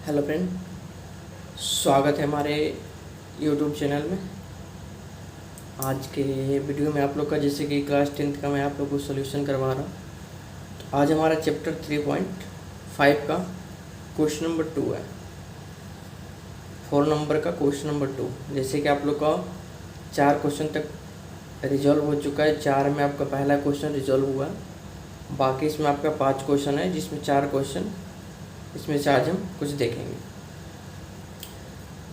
Hello friend, स्वागत है हमारे यूट्यूब चैनल में। आज के वीडियो में आप लोग का जैसे कि क्लास 10th का मैं आप लोग को सोल्यूशन करवा रहा हूँ। तो आज हमारा चैप्टर 3.5 का क्वेश्चन नंबर 2 है, 4 नंबर का क्वेश्चन नंबर 2। जैसे कि आप लोग का 4 क्वेश्चन तक रिजॉल्व हो चुका है, 4 में आपका पहला क्वेश्चन रिजॉल्व हुआ, बाकी इसमें आपका 5 क्वेश्चन है, जिसमें 4 क्वेश्चन इसमें से आज हम कुछ देखेंगे।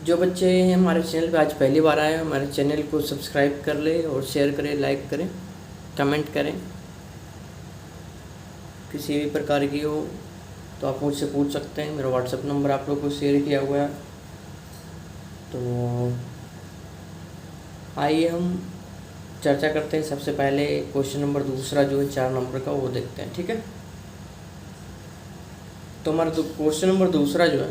जो बच्चे हमारे चैनल पे आज पहली बार आए हैं, हमारे चैनल को सब्सक्राइब कर ले और शेयर करें, लाइक करें, कमेंट करें। किसी भी प्रकार की हो तो आप मुझसे पूछ सकते हैं, मेरा व्हाट्सएप नंबर आप लोग को शेयर किया हुआ है। तो आइए हम चर्चा करते हैं। सबसे पहले क्वेश्चन नंबर दूसरा जो है 4 नंबर का, वो देखते हैं, ठीक है। तो हमारा क्वेश्चन नंबर दूसरा जो है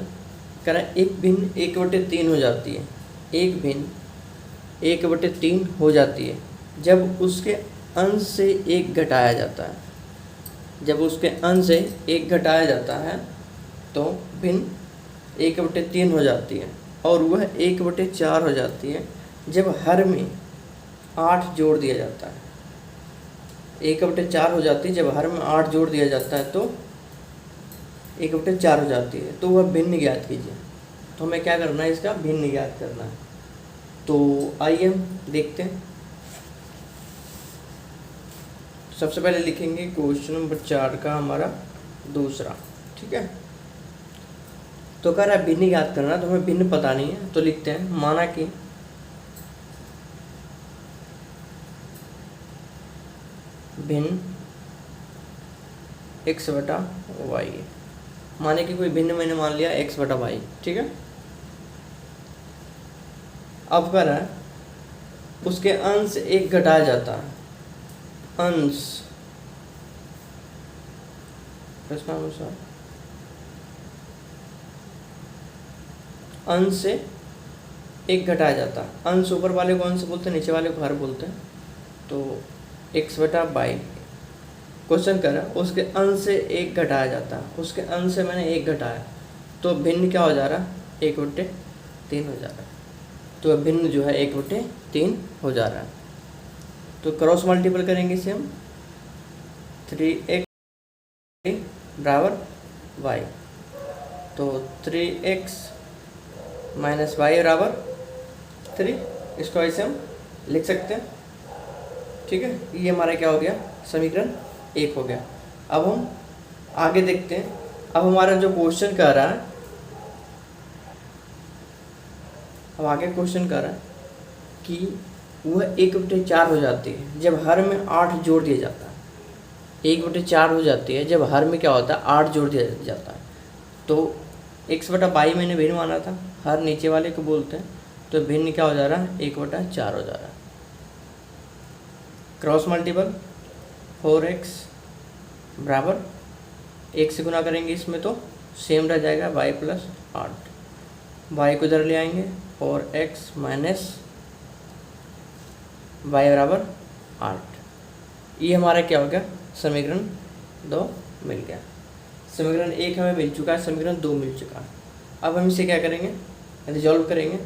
कह रहा है एक भिन्न 1/3 हो जाती है, एक भिन्न 1/3 हो जाती है जब उसके अंश से 1 घटाया जाता है। जब उसके अंश से 1 घटाया जाता है तो भिन्न 1/3 हो जाती है, और वह 1/4 हो जाती है जब हर में 8 जोड़ दिया जाता है। 1/4 हो जाती है जब हर में 8 जोड़ दिया जाता है तो 1/4 हो जाती है। तो वह भिन्न ज्ञात कीजिए। तो हमें क्या करना है, इसका भिन्न ज्ञात करना है। तो आइए हम देखते हैं। सबसे पहले लिखेंगे क्वेश्चन नंबर 4 का हमारा दूसरा, ठीक है। तो कह रहा है भिन्न ज्ञात करना, तो हमें भिन्न पता नहीं है, तो लिखते हैं माना कि भिन्न x/y है। माने कि कोई भिन्न मैंने मान लिया x/y, ठीक है। अब कह रहा है उसके अंश से 1 घटाया जाता है। अंश प्रश्नानुसार अंश से 1 घटाया जाता है। अंश ऊपर वाले को अंश बोलते हैं, नीचे वाले को हर बोलते हैं। तो x/y क्वेश्चन कर रहा है उसके अंश से 1 घटाया जाता है। उसके अंश से मैंने 1 घटाया, तो भिन्न क्या हो जा रहा है, 1/3 हो जा रहा है। तो भिन्न जो है 1/3 हो जा रहा है। तो क्रॉस मल्टीपल करेंगे इसे हम, 3x बराबर y। तो 3x माइनस y बराबर 3, इसको ऐसे हम लिख सकते हैं, ठीक है। ये हमारा क्या हो गया, समीकरण 1 हो गया। अब हम आगे देखते हैं। अब हमारा जो क्वेश्चन कर रहा है, अब आगे क्वेश्चन कर रहा है कि वह 1/4 हो जाती है जब हर में 8 जोड़ दिया जाता है। 1/4 हो जाती है जब हर में क्या होता है, 8 जोड़ दिया जाता है। तो x/y मैंने भिन्न माना था, हर नीचे वाले को बोलते हैं। तो भिन्न क्या हो जा रहा है, 1/4 हो जा रहा है। क्रॉस मल्टीपल 4x बराबर 1 से गुना करेंगे इसमें तो सेम रह जाएगा y + 8। y को इधर ले आएंगे, 4x माइनस y बराबर 8। ये हमारा क्या हो गया, समीकरण 2 मिल गया। समीकरण 1 हमें मिल चुका है, समीकरण 2 मिल चुका है। अब हम इसे क्या करेंगे, रिजॉल्व करेंगे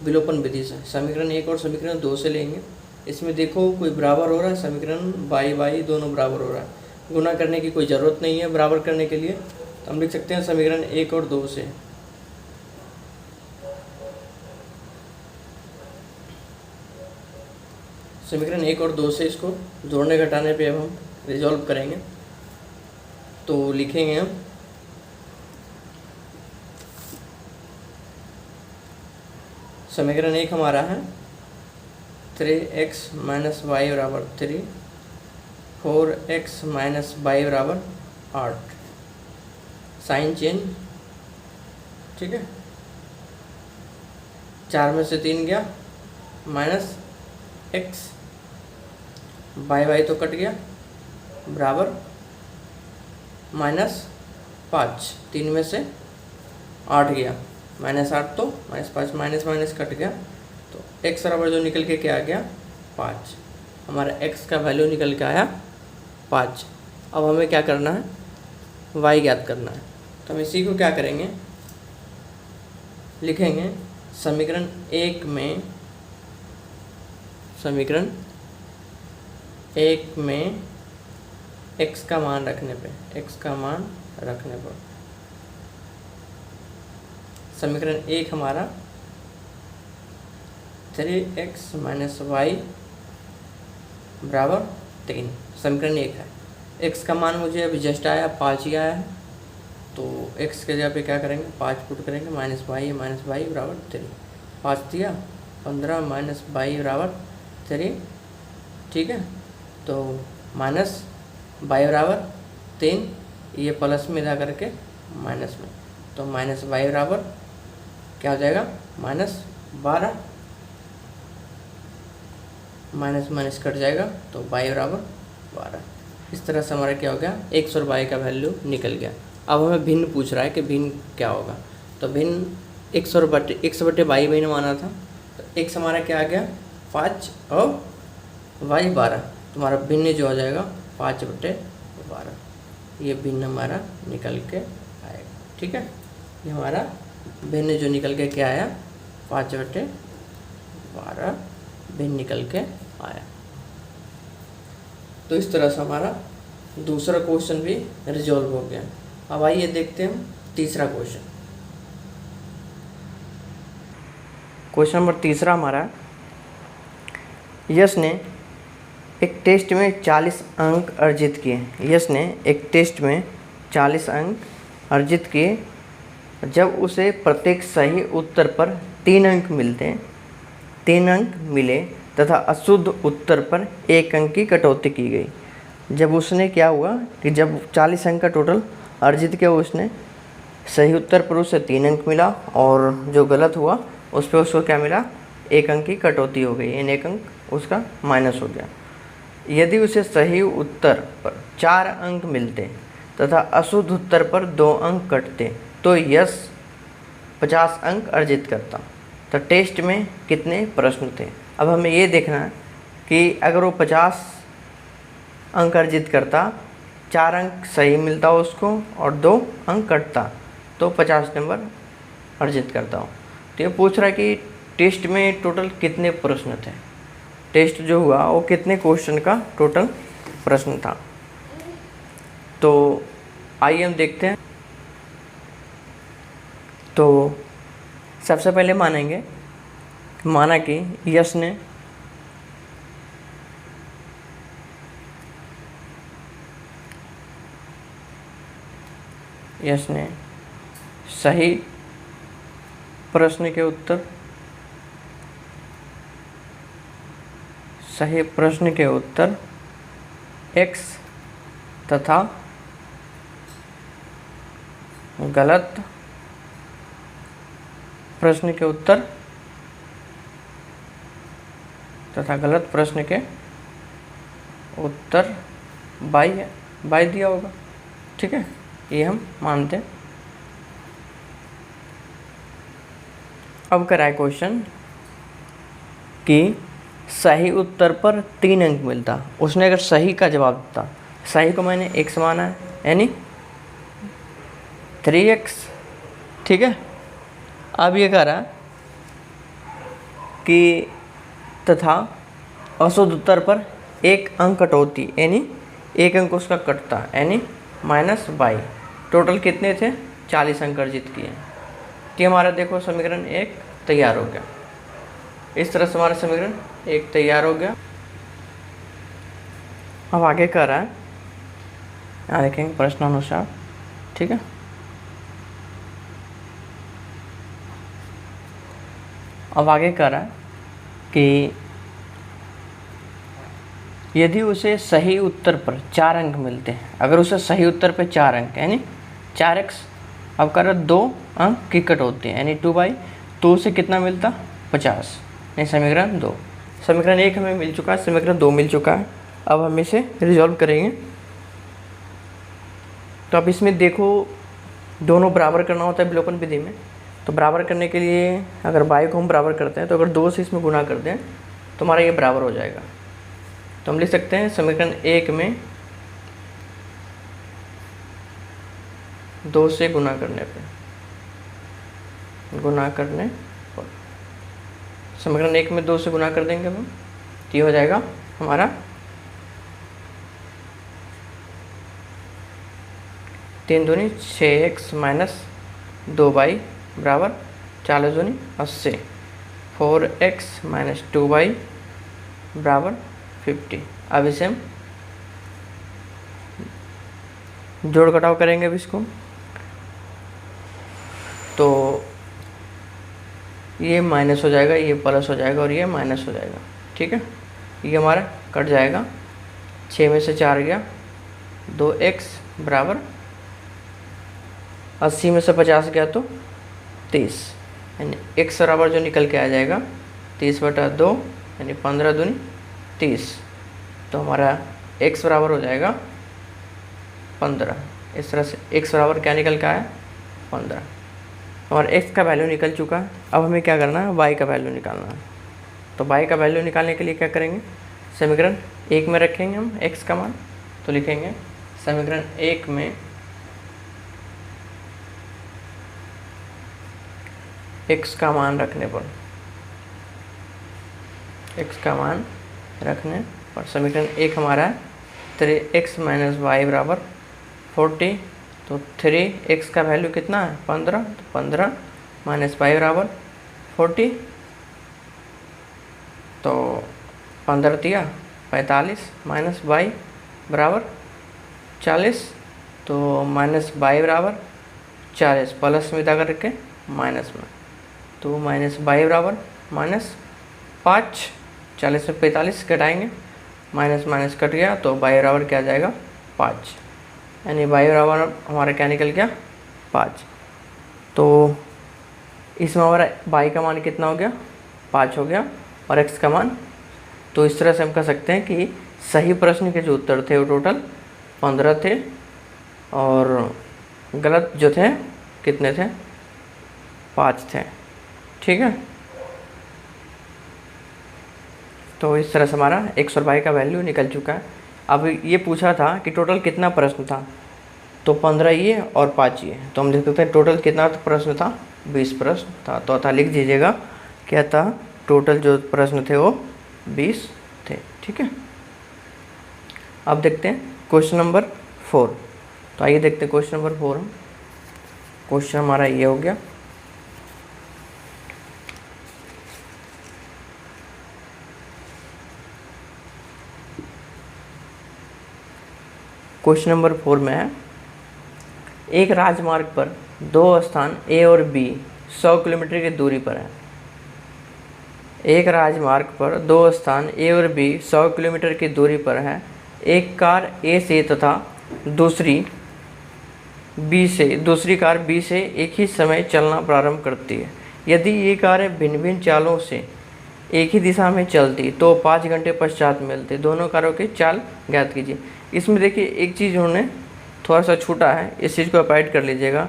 विलोपन विधि से। समीकरण 1 और समीकरण 2 से लेंगे। इसमें देखो कोई बराबर हो रहा है, समीकरण y दोनों बराबर हो रहा है। गुना करने की कोई ज़रूरत नहीं है बराबर करने के लिए, तो हम लिख सकते हैं समीकरण 1 और 2 से। समीकरण 1 और 2 से इसको जोड़ने घटाने पे अब हम रिजॉल्व करेंगे। तो लिखेंगे हम समीकरण 1 हमारा है 3x माइनस y बराबर 3, 4x माइनस y बराबर 8। साइन चेंज, ठीक है। 4 में से 3 गया, माइनस x, y तो कट गया, बराबर -5। 3 में से 8 गया, -8 तो -5, माइनस माइनस कट गया। तो x बराबर जो निकल के क्या आ गया, 5। हमारा x का वैल्यू निकल के आया 5। अब हमें क्या करना है, y ज्ञात करना है। तो हम इसी को क्या करेंगे, लिखेंगे समीकरण एक में x का मान रखने पे समीकरण 1 हमारा 3x माइनस वाई बराबर 3 समीकरण 1 है। x का मान मुझे अभी जस्ट आया 5 ही आया है, तो x के जगह पे क्या करेंगे 5 पुट करेंगे, माइनस वाई बराबर 3, 5 दिया 15 माइनस वाई बराबर 3, ठीक है। तो माइनस वाई बराबर 3, ये प्लस में जा करके माइनस में, तो माइनस वाई बराबर क्या हो जाएगा -12, माइनस माइनस कट जाएगा तो वाई बराबर 12। इस तरह से हमारा क्या हो गया, x और y का वैल्यू निकल गया। अब हमें भिन्न पूछ रहा है कि भिन्न क्या होगा, तो भिन्न x बटे y मैंने माना था, तो x हमारा क्या आ गया 5 और y 12, तो हमारा भिन्न जो हो जाएगा 5 बटे 12, ये भिन्न हमारा निकल के आएगा, ठीक है। ये हमारा भिन्न जो निकल के क्या आया 5 बटे 12 भिन्न निकल के आया। तो इस तरह से हमारा दूसरा क्वेश्चन भी रिजॉल्व हो गया। अब आइए देखते हैं तीसरा क्वेश्चन नंबर तीसरा हमारा, यश ने एक टेस्ट में 40 अंक अर्जित किए। जब उसे प्रत्येक सही उत्तर पर 3 अंक मिले तथा अशुद्ध उत्तर पर 1 अंक की कटौती की गई। जब उसने क्या हुआ कि जब 40 अंक का टोटल अर्जित किया, उसने सही उत्तर पर उसे 3 अंक मिला और जो गलत हुआ उस पर उसको क्या मिला 1 अंक की कटौती हो गई, यानी 1 अंक उसका माइनस हो गया। यदि उसे सही उत्तर पर 4 अंक मिलते तथा अशुद्ध उत्तर पर 2 अंक कटते तो यश 50 अंक अर्जित करता। तो टेस्ट में कितने प्रश्न थे। अब हमें ये देखना है कि अगर वो 50 अंक अर्जित करता, 4 अंक सही मिलता उसको और 2 अंक कटता, तो 50 नंबर अर्जित करता हो। तो ये पूछ रहा है कि टेस्ट में टोटल कितने प्रश्न थे। टेस्ट जो हुआ वो कितने क्वेश्चन का टोटल प्रश्न था। तो आइए हम देखते हैं। तो सबसे पहले माना कि यश ने सही प्रश्न के उत्तर x तथा गलत प्रश्न के उत्तर बाई दिया होगा, ठीक है, ये हम मानते हैं। अब कराए क्वेश्चन कि सही उत्तर पर 3 अंक मिलता। उसने अगर सही का जवाब दिया, सही को मैंने x माना है यानी 3x, ठीक है। अब ये कह रहा कि तथा अशुद्ध उत्तर पर 1 अंक कटौती, यानी 1 अंक उसका कटता, यानी -22। टोटल कितने थे 40 अंक अर्जित किए। तो हमारा देखो समीकरण 1 तैयार हो गया। इस तरह से हमारा समीकरण 1 तैयार हो गया। अब आगे कर रहा है, यहाँ देखेंगे प्रश्नानुसार, ठीक है। अब आगे कर रहा है कि यदि उसे सही उत्तर पर 4 अंक मिलते हैं, अगर उसे सही उत्तर पर 4 अंक यानी 4x, अब कर रहा 2 अंक की कटौती यानी 2/, तो उसे कितना मिलता 50, यानी समीकरण 2। समीकरण 1 हमें मिल चुका है, समीकरण 2 मिल चुका है। अब हम इसे रिजॉल्व करेंगे। तो अब इसमें देखो दोनों बराबर करना होता है विलोपन विधि में। तो बराबर करने के लिए अगर y को हम बराबर करते हैं, तो अगर 2 से इसमें गुना कर दें तो हमारा ये बराबर हो जाएगा। तो हम लिख सकते हैं समीकरण 1 में 2 से गुना करने पे गुना करने पर, समीकरण 1 में 2 से गुना कर देंगे हम, तो ये हो जाएगा हमारा 3 दूनी 6x माइनस 2y बराबर 40 दूनी 80, 4x माइनस 2y बराबर 50। अब इसे हम जोड़ घटाव करेंगे अब इसको, तो ये माइनस हो जाएगा, ये प्लस हो जाएगा और ये माइनस हो जाएगा। ठीक है, ये हमारा कट जाएगा, 6 में से 4 गया, 2x बराबर 80 में से 50 गया तो 30, यानी x बराबर जो निकल के आ जाएगा 30/2 यानी 15 दूनी 30। तो हमारा x बराबर हो जाएगा 15। इस तरह से x बराबर क्या निकल के आया 15। और x का वैल्यू निकल चुका है। अब हमें क्या करना है, y का वैल्यू निकालना है। तो y का वैल्यू निकालने के लिए क्या करेंगे, समीकरण 1 में रखेंगे हम x का मान, तो लिखेंगे समीकरण 1 में x का मान रखने पर, x का मान रखने पर समीकरण 1 हमारा है 3x माइनस वाई बराबर 40। तो 3x का वैल्यू कितना है 15, तो 15 माइनस वाई बराबर 40, तो 15 दिया 45 माइनस वाई बराबर 40, तो माइनस वाई बराबर 40, प्लस में इधर करके माइनस में, तो माइनस वाई बराबर -5, 40 में 45 घटाएंगे, माइनस माइनस कट गया, तो वाई बराबर क्या आ जाएगा 5, यानी वाई बराबर हमारा क्या निकल गया 5। तो इसमें हमारा वाई का मान कितना हो गया 5 हो गया, और एक्स का मान, तो इस तरह से हम कह सकते हैं कि सही प्रश्न के जो उत्तर थे वो टोटल 15 थे, और गलत जो थे कितने थे 5 थे। ठीक है, तो इस तरह से हमारा एक्स और वाई का वैल्यू निकल चुका है। अब ये पूछा था कि टोटल कितना प्रश्न था, तो 15 ये और 5 ये, तो हम देख सकते हैं टोटल कितना प्रश्न था 20 प्रश्न था। तो अतः लिख दीजिएगा क्या था, टोटल जो प्रश्न थे वो 20 थे। ठीक है, अब देखते हैं क्वेश्चन नंबर 4। तो आइए देखते हैं क्वेश्चन नंबर 4। हम क्वेश्चन हमारा ये हो गया, क्वेश्चन नंबर 4 में है, एक राजमार्ग पर 2 स्थान A और B 100 किलोमीटर की दूरी पर है। एक राजमार्ग पर 2 स्थान A और B 100 किलोमीटर की दूरी पर है। एक कार A से तथा दूसरी कार B से एक ही समय चलना प्रारंभ करती है। यदि ये कारें भिन्न भिन्न चालों से एक ही दिशा में चलती तो 5 घंटे पश्चात मिलते। दोनों कारों की चाल ज्ञात कीजिए। इसमें देखिए एक चीज़ उन्होंने थोड़ा सा छूटा है, इस चीज़ को आप ऐड कर लीजिएगा।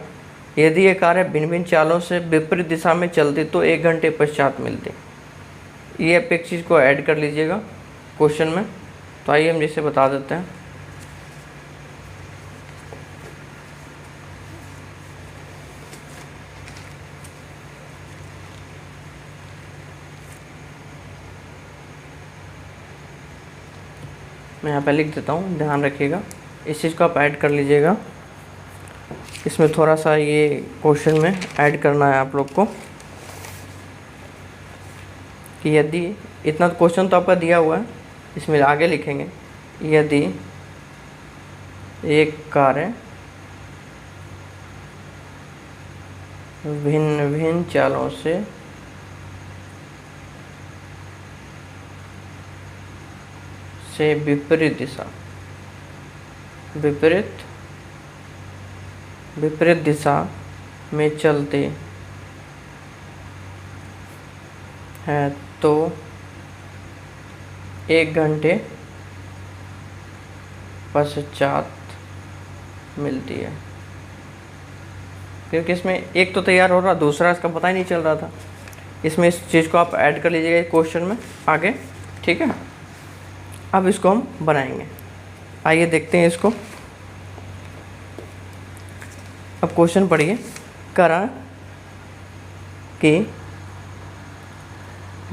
यदि ये कारें भिन्न भिन्न चालों से विपरीत दिशा में चलती तो 1 घंटे पश्चात मिलती। ये आप एक चीज़ को ऐड कर लीजिएगा क्वेश्चन में। तो आइए हम जैसे बता देते हैं। मैं यहाँ पे लिख देता हूँ, ध्यान रखिएगा, इस चीज़ को आप ऐड कर लीजिएगा। इसमें थोड़ा सा ये क्वेश्चन में ऐड करना है आप लोग को कि यदि, इतना क्वेश्चन तो आपका दिया हुआ है, इसमें आगे लिखेंगे, यदि एक कारें भिन्न भिन्न चालों से विपरीत दिशा में चलते हैं तो 1 घंटे पश्चात मिलती है। क्योंकि इसमें एक तो तैयार हो रहा, दूसरा इसका पता ही नहीं चल रहा था। इसमें इस चीज़ को आप ऐड कर लीजिएगा क्वेश्चन में आगे। ठीक है, अब इसको हम बनाएंगे। आइए देखते हैं इसको। अब क्वेश्चन पढ़िए। करण कि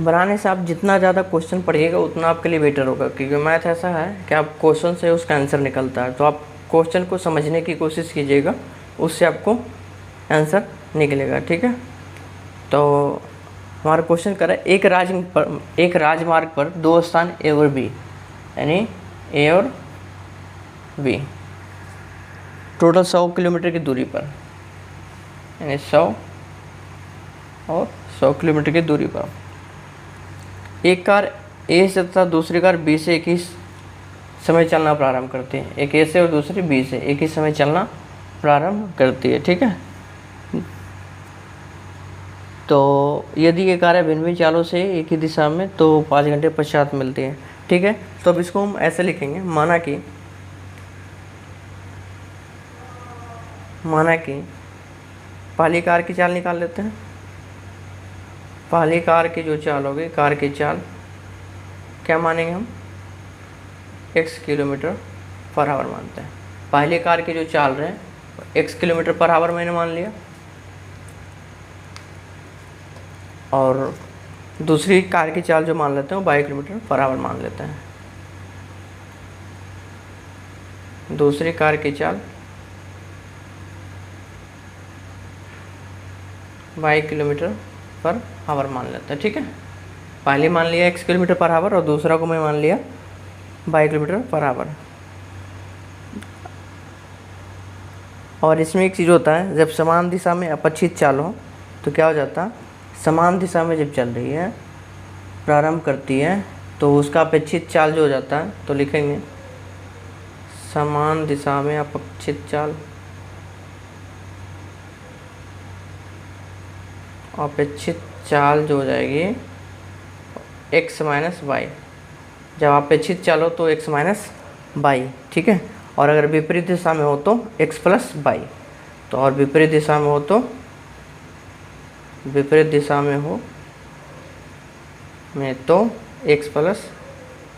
बनाने से आप जितना ज़्यादा क्वेश्चन पढ़िएगा उतना आपके लिए बेटर होगा, क्योंकि मैथ ऐसा है कि आप क्वेश्चन से उसका आंसर निकलता है, तो आप क्वेश्चन को समझने की कोशिश कीजिएगा, उससे आपको आंसर निकलेगा। ठीक है, तो हमारा क्वेश्चन कर रहा है एक राजमार्ग पर दो स्थान ए और बी, यानी ए और बी, टोटल 100 किलोमीटर की दूरी पर, यानी 100 और 100 किलोमीटर की दूरी पर एक कार ए से तथा दूसरी कार बी से एक ही समय चलना प्रारंभ करती है। एक ए से और दूसरी बी से एक ही समय चलना प्रारंभ करती है। ठीक है, तो यदि ये कारें भिन्न भिन्न चालों से एक ही दिशा में तो 5 घंटे पश्चात मिलती है। ठीक है, तो अब इसको हम ऐसे लिखेंगे, माना कि पहली कार की चाल निकाल लेते हैं। पहली कार की जो चाल होगी, कार की चाल क्या मानेंगे हम, x किलोमीटर पर आवर मानते हैं। पहली कार की जो चाल रहे हैं x किलोमीटर पर आवर मैंने मान लिया, और दूसरी कार की चाल जो मान लेते हैं वो 22 किलोमीटर पर आवर मान लेते हैं। दूसरी कार की चाल 22 किलोमीटर पर आवर मान लेते हैं। ठीक है, पहले मान लिया x किलोमीटर पर आवर और दूसरा को मैं मान लिया 22 किलोमीटर पर आवर। और इसमें एक चीज़ होता है, जब समान दिशा में अपक्षित चाल हो तो क्या हो जाता है, समान दिशा में जब चल रही है प्रारंभ करती है तो उसका अपेक्षित चाल जो हो जाता है, तो लिखेंगे समान दिशा में अपेक्षित चाल, अपेक्षित चाल जो हो जाएगी x माइनस वाई। जब अपेक्षित चाल हो तो x माइनस वाई। ठीक है, और अगर विपरीत दिशा में हो तो x प्लस वाई। तो और विपरीत दिशा में हो तो x प्लस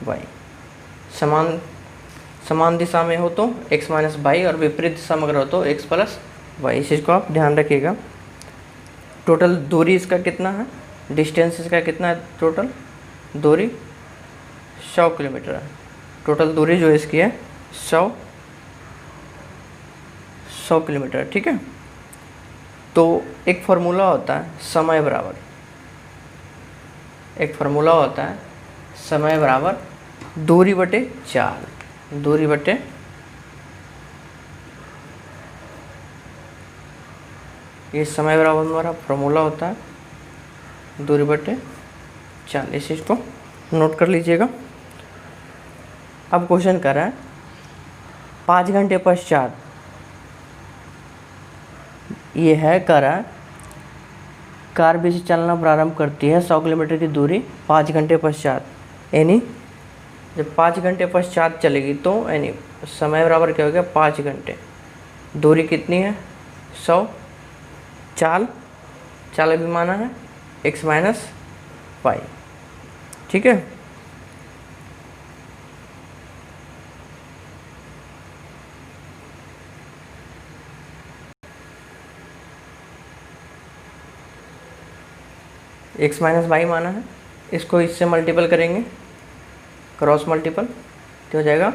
वाई। समान दिशा में हो तो x माइनस वाई, और विपरीत दिशा में अगर हो तो x प्लस वाई। इस चीज़ को आप ध्यान रखिएगा। टोटल दूरी इसका कितना है, डिस्टेंस इसका कितना है, टोटल दूरी 100 किलोमीटर है। टोटल दूरी जो इसकी है 100 किलोमीटर। ठीक है, तो एक फार्मूला होता है समय बराबर, समय बराबर दूरी बटे चाल। दूरी बटे ये समय बराबर हमारा फार्मूला होता है दूरी बटे चाल। इस चीज़ को नोट कर लीजिएगा। अब क्वेश्चन कर रहा है 5 घंटे पश्चात, ये है कर रहा है कार बी से चलना प्रारंभ करती है 100 किलोमीटर की दूरी 5 घंटे पश्चात, यानी जब 5 घंटे पश्चात चलेगी तो यानी समय बराबर क्या हो गया 5 घंटे। दूरी कितनी है 100, चाल अभी माना है x माइनस वाई। ठीक है, x माइनस वाई माना है, इसको इससे मल्टीपल करेंगे, क्रॉस मल्टीपल, तो हो जाएगा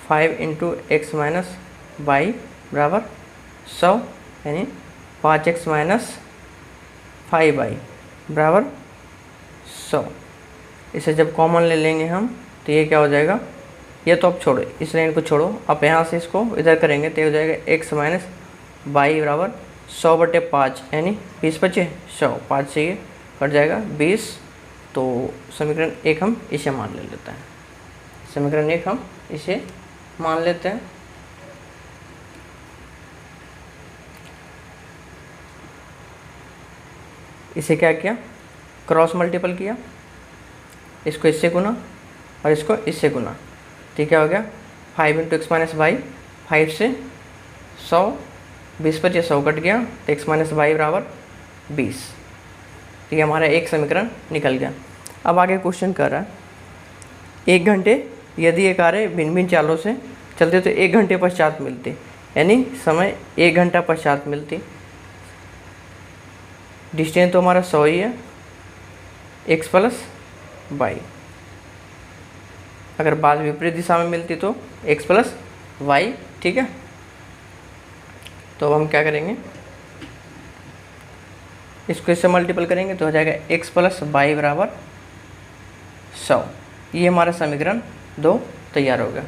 5 इंटू एक्स माइनस वाई बराबर 100, यानी 5x माइनस 5y बराबर 100। इसे जब कॉमन ले लेंगे हम तो ये क्या हो जाएगा, ये तो अब छोड़ो, इस लाइन को छोड़ो, अब यहाँ से इसको इधर करेंगे तो हो जाएगा x माइनस वाई बराबर 100/5, यानी 20 बचे 100, 5 से ये कट जाएगा 20। तो समीकरण 1 हम इसे मान लेते हैं, समीकरण 1 हम इसे मान लेते हैं। इसे क्या किया, क्रॉस मल्टीपल किया, इसको इससे गुना और इसको इससे गुना, तो क्या हो गया 5 इंटू एक्स माइनस वाई, 5 से 100, 20 बचे 100 कट गया तो x माइनस वाई बराबर 20। तो ये हमारा एक समीकरण निकल गया। अब आगे क्वेश्चन कर रहा है 1 घंटे यदि ये कारें भिन्न भिन्न चालों से चलते तो 1 घंटे पश्चात मिलती, यानी समय 1 घंटा पश्चात मिलती। डिस्टेंस तो हमारा 100 ही है, x प्लस वाई। अगर बात विपरीत दिशा में मिलती तो x प्लस वाई, ठीक है। तो अब हम क्या करेंगे, इसको इससे मल्टीपल करेंगे तो हो जाएगा x प्लस वाई बराबर 100। ये हमारा समीकरण 2 तैयार हो गया।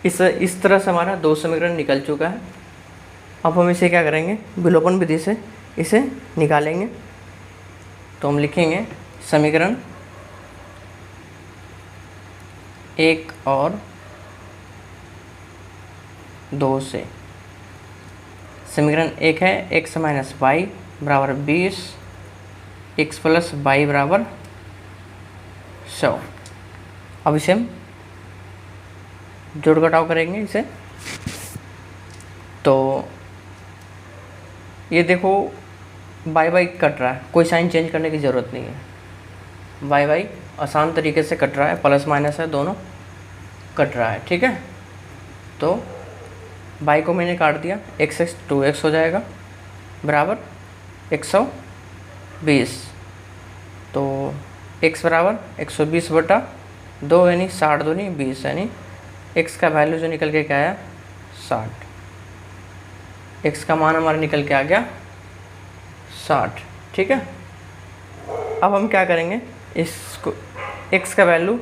इस तरह से हमारा 2 समीकरण निकल चुका है। अब हम इसे क्या करेंगे, विलोपन विधि से इसे निकालेंगे। तो हम लिखेंगे समीकरण 1 और 2 से। समीकरण 1 है x माइनस वाई बराबर 20, x प्लस वाई बराबर 100। अब इसे हम जोड़ घटाव करेंगे इसे। तो ये देखो बाई बाई कट रहा है, कोई साइन चेंज करने की ज़रूरत नहीं है। बाई बाई आसान तरीके से कट रहा है, प्लस माइनस है दोनों कट रहा है, ठीक है। तो बाई को मैंने काट दिया, x 2x हो जाएगा बराबर 120। तो x बराबर 120 बटा 2 यानी 60 दूनी 20, यानी x का वैल्यू जो निकल के क्या आया 60। x का मान हमारा निकल के आ गया 60, ठीक है। अब हम क्या करेंगे, इसको x का वैल्यू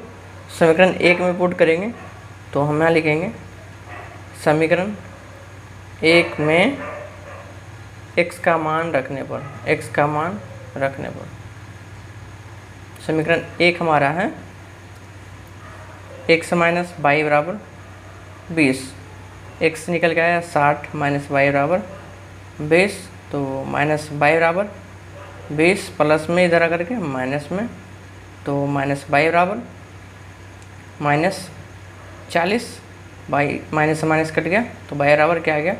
समीकरण 1 में पुट करेंगे। तो हम यहाँ लिखेंगे समीकरण 1 में x का मान रखने पर समीकरण 1 हमारा है x माइनस वाई बराबर 20। x निकल के आया 60 माइनस वाई बराबर 20। तो माइनस वाई बराबर 20 प्लस में इधर आकर के माइनस में, तो माइनस वाई बराबर माइनस 40। बाई माइनस से माइनस कट गया तो वाई बराबर क्या आ गया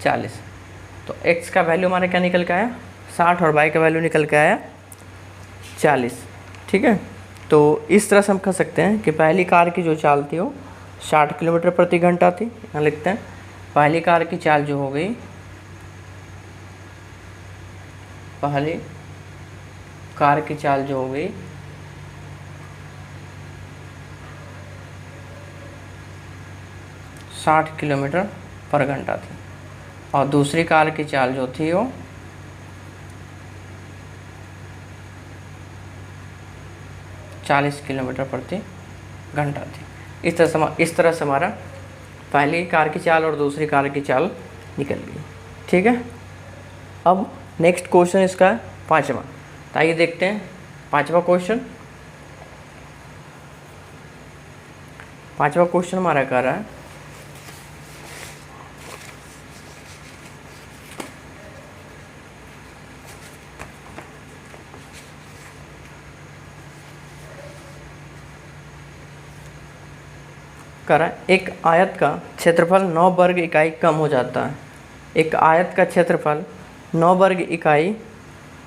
40। तो x का वैल्यू हमारा क्या निकल के आया 60 और y का वैल्यू निकल के आया 40, ठीक है। तो इस तरह से हम कह सकते हैं कि पहली कार की जो चाल थी वो 60 किलोमीटर प्रति घंटा थी। यहाँ लिखते हैं पहली कार की चाल जो हो गई, पहली कार की चाल जो हो गई 60 किलोमीटर पर घंटा थी, और दूसरी कार की चाल जो थी वो 40 किलोमीटर प्रति घंटा थी। इस तरह से हमारा पहली कार की चाल और दूसरी कार की चाल निकल गई, ठीक है। अब नेक्स्ट क्वेश्चन इसका है 5वां। तो आइए देखते हैं 5वां क्वेश्चन। 5वां क्वेश्चन हमारा कह रहा है एक आयत का क्षेत्रफल 9 वर्ग इकाई कम हो जाता है। एक आयत का क्षेत्रफल 9 वर्ग इकाई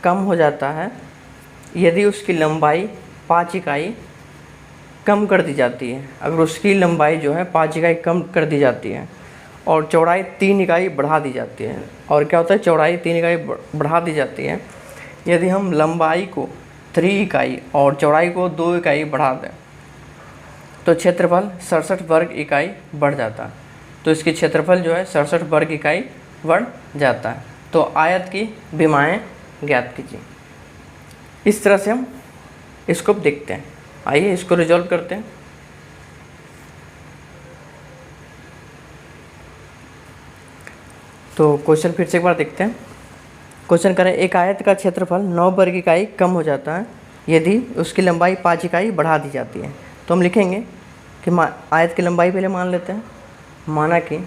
कम हो जाता है यदि उसकी लंबाई 5 इकाई कम कर दी जाती है। अगर उसकी लंबाई जो है 5 इकाई कम कर दी जाती है और चौड़ाई 3 इकाई बढ़ा दी जाती है। और क्या होता है, चौड़ाई 3 इकाई बढ़ा दी जाती है यदि हम लंबाई को 3 इकाई और चौड़ाई को 2 इकाई बढ़ा दें तो क्षेत्रफल 67 वर्ग इकाई बढ़ जाता है। तो इसकी क्षेत्रफल जो है 67 वर्ग इकाई बढ़ जाता है। तो आयत की विमाएँ ज्ञात कीजिए। इस तरह से हम इसको देखते हैं। आइए इसको रिजॉल्व करते हैं। तो क्वेश्चन फिर से एक बार देखते हैं। क्वेश्चन करें एक आयत का क्षेत्रफल 9 वर्ग इकाई कम हो जाता है यदि उसकी लंबाई 5 इकाई बढ़ा दी जाती है। तो हम लिखेंगे कि आयत की लंबाई पहले मान लेते हैं। माना कि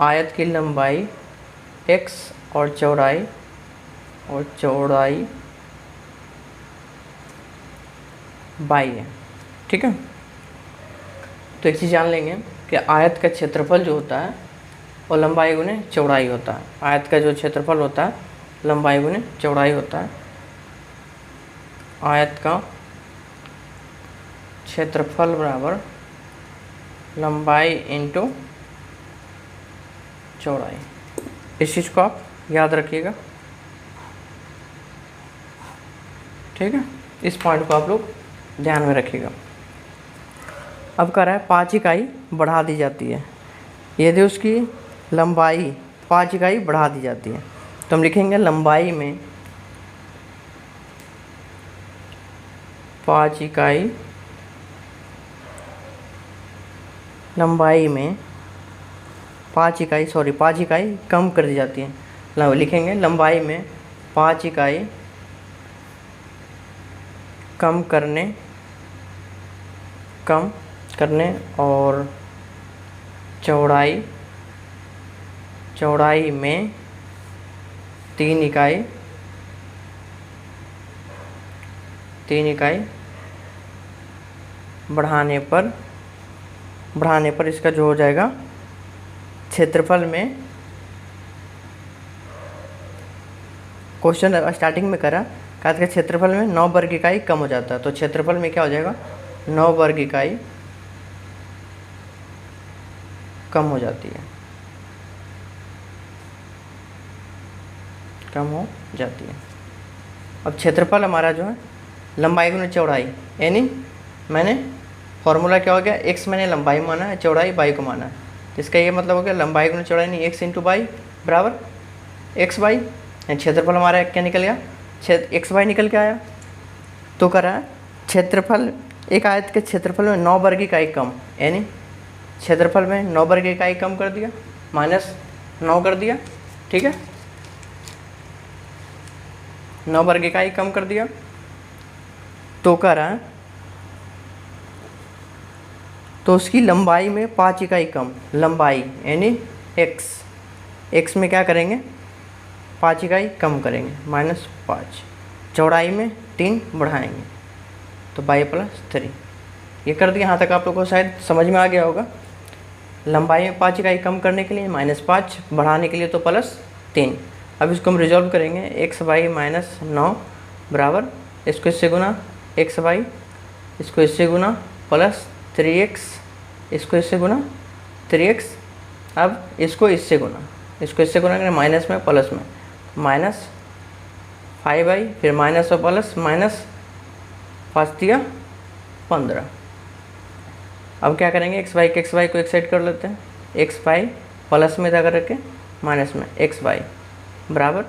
आयत की लंबाई x और चौड़ाई y है, ठीक है। तो एक चीज़ जान लेंगे कि आयत का क्षेत्रफल जो होता है वो लंबाई गुने चौड़ाई होता है। आयत का जो क्षेत्रफल होता है लंबाई गुने चौड़ाई होता है। आयत का क्षेत्रफल बराबर लंबाई इंटू चौड़ाई। इस चीज़ को आप याद रखिएगा, ठीक है। इस पॉइंट को आप लोग ध्यान में रखिएगा। अब कह रहा है 5 इकाई बढ़ा दी जाती है, यदि उसकी लंबाई 5 इकाई बढ़ा दी जाती है, तो हम लिखेंगे लंबाई में 5 इकाई, लंबाई में 5 इकाई 5 इकाई कम कर दी जाती है। लिखेंगे लंबाई में 5 इकाई कम करने और चौड़ाई में 3 इकाई बढ़ाने पर इसका जो हो जाएगा क्षेत्रफल में, क्वेश्चन स्टार्टिंग में करा कि क्षेत्रफल में 9 वर्ग इकाई कम हो जाता है, तो क्षेत्रफल में क्या हो जाएगा 9 वर्ग इकाई कम हो जाती है, कम हो जाती है। अब क्षेत्रफल हमारा जो है लंबाई गुना चौड़ाई, यानी मैंने फॉर्मूला क्या हो गया, x मैंने लंबाई माना है, चौड़ाई बाई को माना है, तो इसका ये मतलब हो गया लंबाई गुना चौड़ाई नहीं x इंटू बाई बराबर x बाई। क्षेत्रफल हमारा क्या निकल गया, x बाई निकल के आया। तो कह रहा है क्षेत्रफल, एक आयत के क्षेत्रफल में 9 वर्ग इकाई कम, यानी क्षेत्रफल में 9 वर्ग इकाई कम कर दिया, -9 कर दिया, ठीक है, 9 वर्ग इकाई कम कर दिया। तो कह रहा है तो उसकी लंबाई में 5 इकाई कम, लंबाई यानी x में क्या करेंगे 5 इकाई कम करेंगे, -5, चौड़ाई में 3 बढ़ाएंगे, तो बाई +3। ये कर दिया, यहाँ तक आप लोगों को शायद समझ में आ गया होगा। लंबाई में 5 इकाई कम करने के लिए -5, बढ़ाने के लिए तो +3। अब इसको हम रिजॉल्व करेंगे, x/-9 बराबर, इसको इससे गुना x/, इसको इससे गुना +3x, इसको इससे गुना 3x, अब इसको इससे गुना करें माइनस में प्लस में, -5/, फिर माइनस और प्लस, -5 दिया 15। अब क्या करेंगे x/, को एक साइड कर लेते हैं, x/, प्लस में जा करके माइनस में x/, बराबर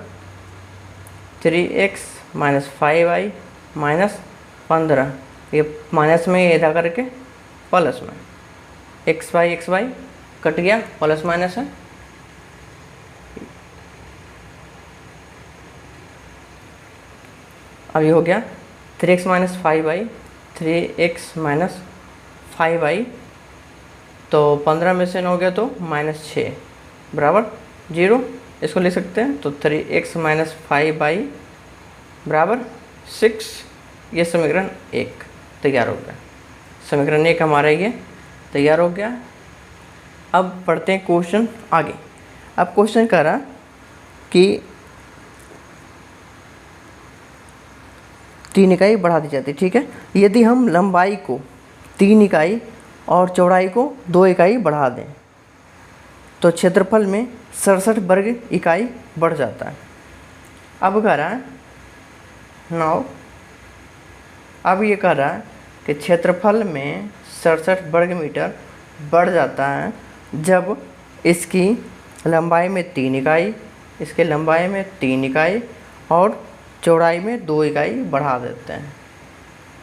3x -5y -15, ये माइनस में ये जा करके प्लस में, x/, कट गया, प्लस माइनस है, अब ये हो गया 3x -5y, 3x -5y, तो 15 में से 9 गया तो -6 बराबर 0, इसको लिख सकते हैं। तो 3x -5y बराबर 6, ये समीकरण 1 तैयार हो गया। समीकरण 1 हमारा ये तैयार हो गया। अब पढ़ते हैं क्वेश्चन आगे। अब क्वेश्चन कह रहा कि 3 इकाई बढ़ा दी जाती है, ठीक है। यदि हम लंबाई को 3 इकाई और चौड़ाई को 2 इकाई बढ़ा दें तो क्षेत्रफल में 67 वर्ग इकाई बढ़ जाता है। अब कह रहा है 9, अब ये कह रहा है कि क्षेत्रफल में 67 वर्ग मीटर बढ़ जाता है जब इसकी लंबाई में 3 इकाई, इसके लंबाई में 3 इकाई और चौड़ाई में 2 इकाई बढ़ा देते हैं,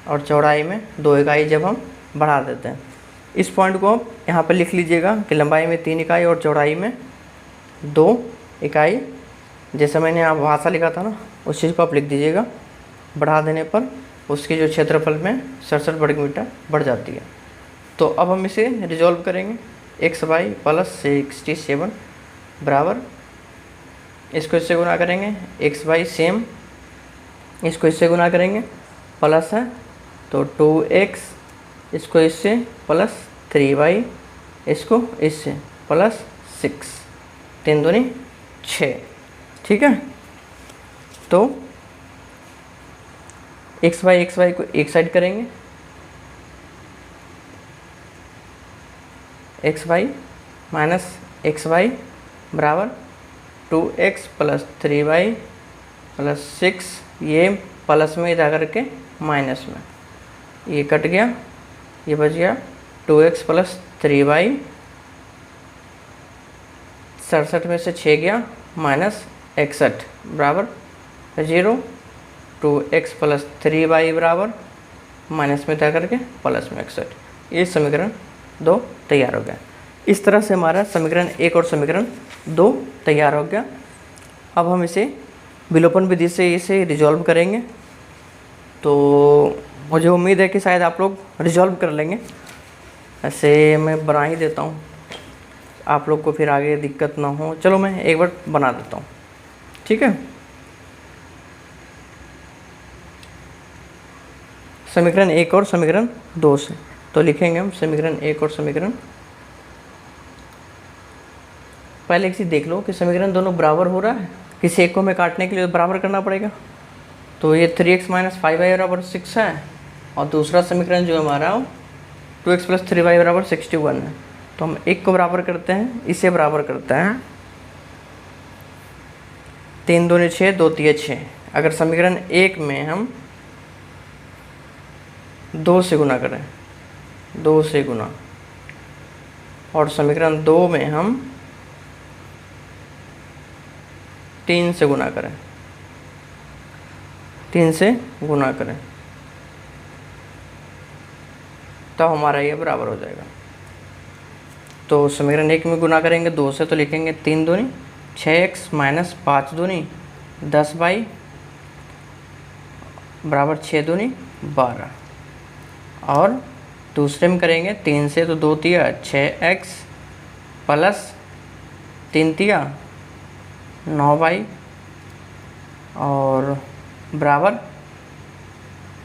और चौड़ाई में 2 इकाई जब हम बढ़ा देते हैं। इस पॉइंट को आप यहाँ पर लिख लीजिएगा कि लंबाई में 3 इकाई और चौड़ाई में 2 इकाई, जैसे मैंने यहाँ भाषा लिखा था ना, उस चीज़ को आप लिख दीजिएगा। बढ़ा देने पर उसकी जो क्षेत्रफल में 67 वर्ग मीटर बढ़ जाती है। तो अब हम इसे रिजॉल्व करेंगे, x/, +67 बराबर, इसको इससे गुना करेंगे, x/, सेम, इसको इससे गुना करेंगे, प्लस है तो 2x, इसको इससे +3y, इसको इससे +6, 3 दूनी 6, ठीक है। तो x/, को एक साइड करेंगे, x/, -xy, बराबर 2x प्लस 3y प्लस 6, ये प्लस में जा करके माइनस में, ये कट गया, ये बच गया 2x प्लस 3y, 67 में से 6 गया माइनस 61 बराबर 0, 2x प्लस 3y बराबर माइनस में जा करके प्लस में 61। ये समीकरण 2 तैयार हो गया। इस तरह से हमारा समीकरण 1 और समीकरण 2 तैयार हो गया। अब हम इसे विलोपन विधि से इसे रिजॉल्व करेंगे। तो मुझे उम्मीद है कि शायद आप लोग रिजॉल्व कर लेंगे। ऐसे मैं बना ही देता हूँ, आप लोग को फिर आगे दिक्कत ना हो। चलो मैं एक बार बना देता हूँ, ठीक है। समीकरण 1 और समीकरण 2 से तो लिखेंगे हम समीकरण 1 और समीकरण। पहले एक चीज़ देख लो कि समीकरण दोनों बराबर हो रहा है, किसी एक को हमें काटने के लिए बराबर करना पड़ेगा। तो ये 3x माइनस 5y बराबर 6 है, और दूसरा समीकरण जो हमारा 2x प्लस 3y बराबर 61 है। तो हम एक को बराबर करते हैं, इसे बराबर करते हैं, 3 दूनी 6, 2 तिये 6। अगर समीकरण 1 में हम 2 से गुना करें, 2 से गुना, और समीकरण 2 में हम 3 से गुना करें, 3 से गुना करें, तो हमारा ये बराबर हो जाएगा। तो समीकरण 1 में गुना करेंगे 2 से, तो लिखेंगे 3 दूनी 6x माइनस 5 दूनी 10y बराबर 6 दूनी 12। और दूसरे में करेंगे 3 से, तो 2 तिया 6x प्लस 3 तिया 9y और बराबर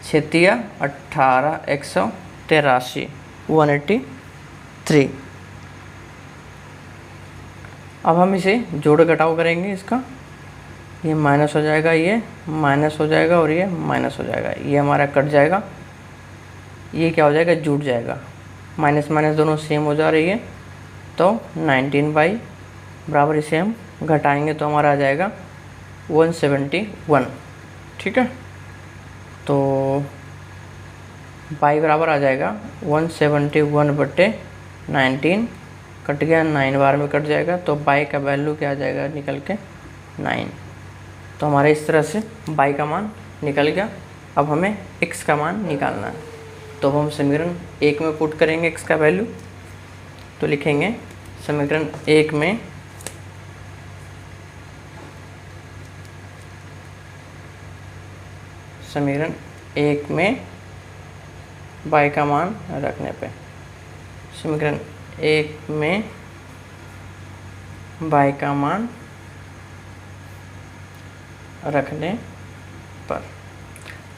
6 तिया 18, 183, 183। अब हम इसे जोड़ घटाव करेंगे इसका, ये माइनस हो जाएगा, ये माइनस हो जाएगा, और ये माइनस हो जाएगा, ये हमारा कट जाएगा, ये क्या हो जाएगा, जुड़ जाएगा, माइनस माइनस दोनों सेम हो जा रही है। तो 19y बराबर इसे हम घटाएंगे तो हमारा आ जाएगा 171, ठीक है। तो y बराबर आ जाएगा 171/19, कट गया, 9 बार में कट जाएगा, तो y का वैल्यू क्या आ जाएगा निकल के 9। तो हमारे इस तरह से y का मान निकल गया। अब हमें x का मान निकालना है, तो हम समीकरण 1 में पुट करेंगे x का वैल्यू। तो लिखेंगे समीकरण 1 में समीकरण 1 में y का मान रखने पे, समीकरण 1 में y का मान रखने पर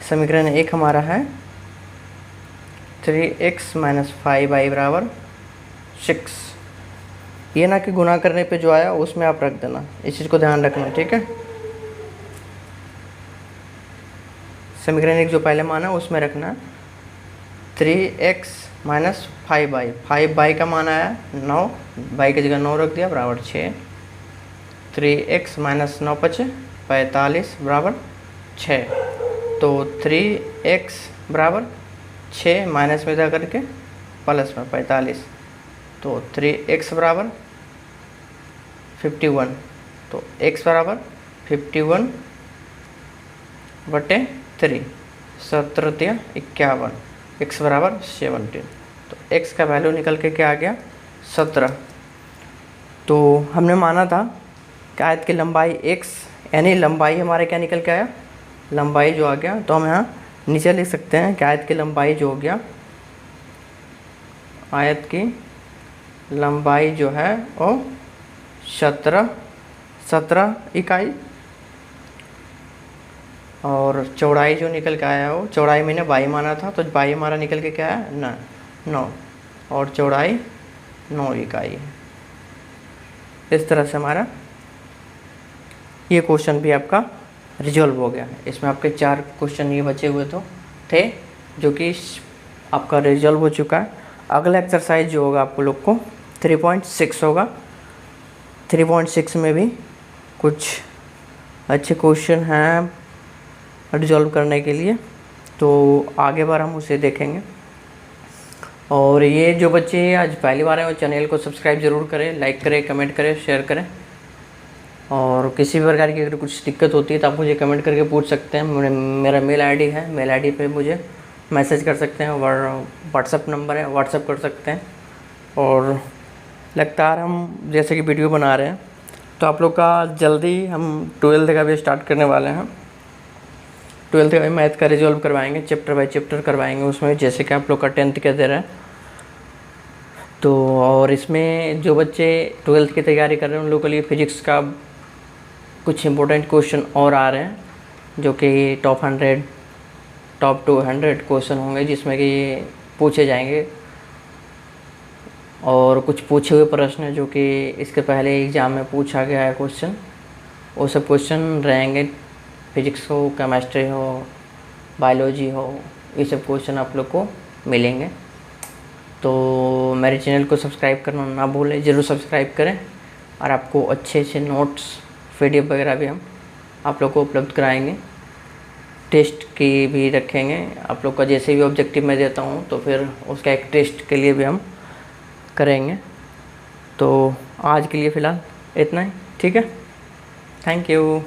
समीकरण 1 हमारा है 3x माइनस 5y बराबर 6। ये ना कि गुना करने पे जो आया उसमें आप रख देना, इस चीज़ को ध्यान रखना, ठीक है। समीकरण 1 जो पहले मान है उसमें रखना 3x माइनस 5y, 5y का मान आया 9, y की जगह 9 रख दिया बराबर 6, 3x माइनस 9 × 5 = 45 बराबर 6। तो 3x बराबर 6 माइनस में जा करके प्लस में 45, तो 3x बराबर 51, तो x बराबर 51/3, 17 या 51, x बराबर 17। तो x का वैल्यू निकल के क्या आ गया 17। तो हमने माना था कि आयत की लंबाई x, यानी लंबाई हमारे क्या निकल के आया, लंबाई जो आ गया। तो हम यहाँ नीचे लिख सकते हैं कि आयत की लंबाई जो हो गया, आयत की लंबाई जो है वो 17 इकाई, और चौड़ाई जो निकल के आया हो, चौड़ाई मैंने y माना था, तो y हमारा निकल के क्या है 9, और चौड़ाई 9 इकाई है। इस तरह से हमारा ये क्वेश्चन भी आपका रिजॉल्व हो गया। इसमें आपके 4 क्वेश्चन ये बचे हुए थे जो कि आपका रिजॉल्व हो चुका है। अगला एक्सरसाइज जो होगा आपको लोग को 3.6 होगा। 3.6 में भी कुछ अच्छे क्वेश्चन हैं रिजॉल्व करने के लिए, तो आगे बार हम उसे देखेंगे। और ये जो बच्चे आज पहली बार हैं वो चैनल को सब्सक्राइब ज़रूर करें, लाइक करें, कमेंट करें, शेयर करें। और किसी भी प्रकार की अगर कुछ दिक्कत होती है तो आप मुझे कमेंट करके पूछ सकते हैं। मेरा मेल आईडी है, मेल आईडी पे मुझे मैसेज कर सकते हैं, व्हाट्सअप नंबर है, व्हाट्सअप कर सकते हैं। और लगातार हम जैसे कि वीडियो बना रहे हैं तो आप लोग का जल्दी हम 12th का भी स्टार्ट करने वाले हैं। 12th का भी मैथ का रिजॉल्व करवाएंगे, चैप्टर बाय चैप्टर करवाएंगे उसमें, जैसे कि आप लोग का 10th का दे रहा है। तो और इसमें जो बच्चे 12th की तैयारी कर रहे हैं उन लोगों के लिए फिजिक्स का कुछ इंपॉर्टेंट क्वेश्चन और आ रहे हैं, जो कि टॉप 100 टॉप 200 क्वेश्चन होंगे जिसमें कि पूछे जाएंगे। और कुछ पूछे हुए प्रश्न हैं जो कि इसके पहले एग्ज़ाम में पूछा गया है क्वेश्चन, वो सब क्वेश्चन रहेंगे। फिजिक्स हो, केमिस्ट्री हो, बायोलॉजी हो, ये सब क्वेश्चन आप लोग को मिलेंगे। तो मेरे चैनल को सब्सक्राइब करना ना भूलें, ज़रूर सब्सक्राइब करें। और आपको अच्छे अच्छे नोट्स, PDF वगैरह भी हम आप लोग को उपलब्ध कराएंगे। टेस्ट की भी रखेंगे आप लोग का, जैसे भी ऑब्जेक्टिव मैं देता हूँ तो फिर उसका एक टेस्ट के लिए भी हम करेंगे। तो आज के लिए फ़िलहाल इतना ही, ठीक है। Thank you.